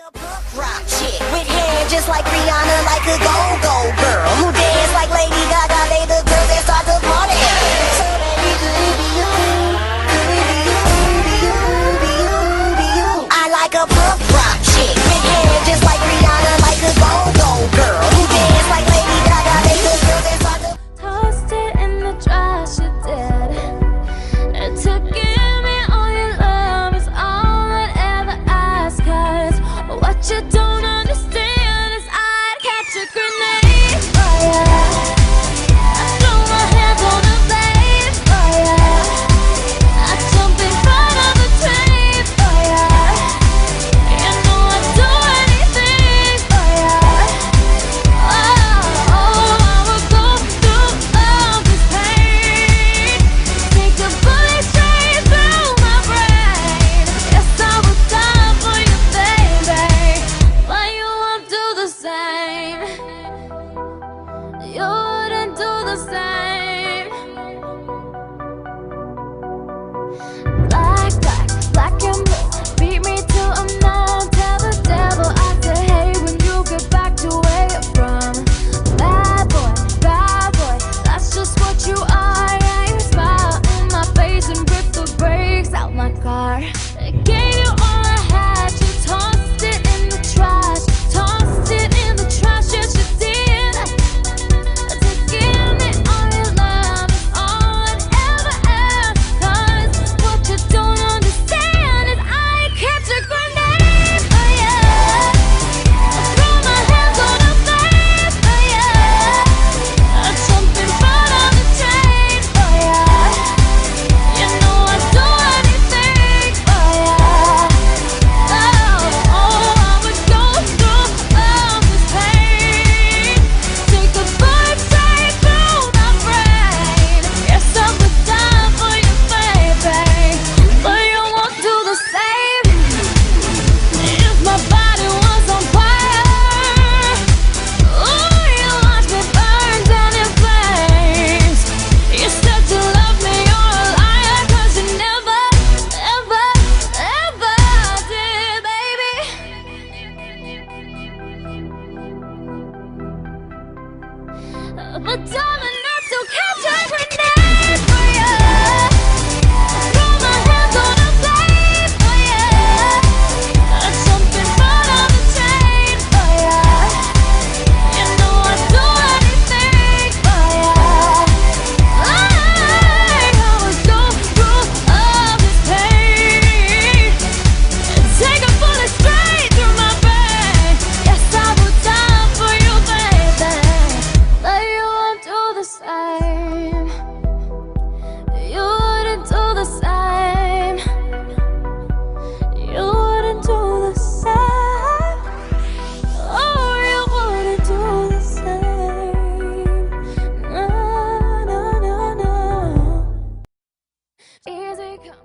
A punk rock chick with hair just like Rihanna, like a go-go girl who dance like Lady Gaga. They the girls that start the party. So baby, could it be you? Could it be you? Be you? Be you? Be you? I like a punk rock chick with hair just like Rihanna, like a go-go girl who dance like Lady Gaga. They the girls that start the. Tossed it in the trash, you did. It took give me all your love is all I'd ever ask. 'Cause what you don't understand is I'd catch a grenade. Oh yeah, I throw my hands on the blade. Oh yeah, I jump in front of the train. Oh yeah, you know I'd do anything. Oh yeah, oh, I would go through all this pain, take a bullet straight through my brain. Yes, I would die for you, baby, but you won't do the same. You wouldn't do the same. Black and blue, beat me till I'm numb. Tell the devil I said hey when you get back to where you're from. Bad boy, that's just what you are. Yeah, you smile in my face and rip the brakes out my car. I gave you all I had, you tossed it in the trash. Tossed it in the trash, yes you did. To give me all your love is all I'd ever ask. 'Cause what you don't understand is I catch a grenade. Oh yeah, I throw my hands on the flame. Oh yeah, I jump in front of the train. Oh yeah, you know I'd do anything. Oh yeah, oh, I would go through all this pain, take a bullet straight through my brain. Yes, I would die for you, baby, but you won't do the same. If my body was on fire, ooh, you watch me burn down in flames. You said you love me, you're a liar, 'cause you never, ever, ever did, baby. But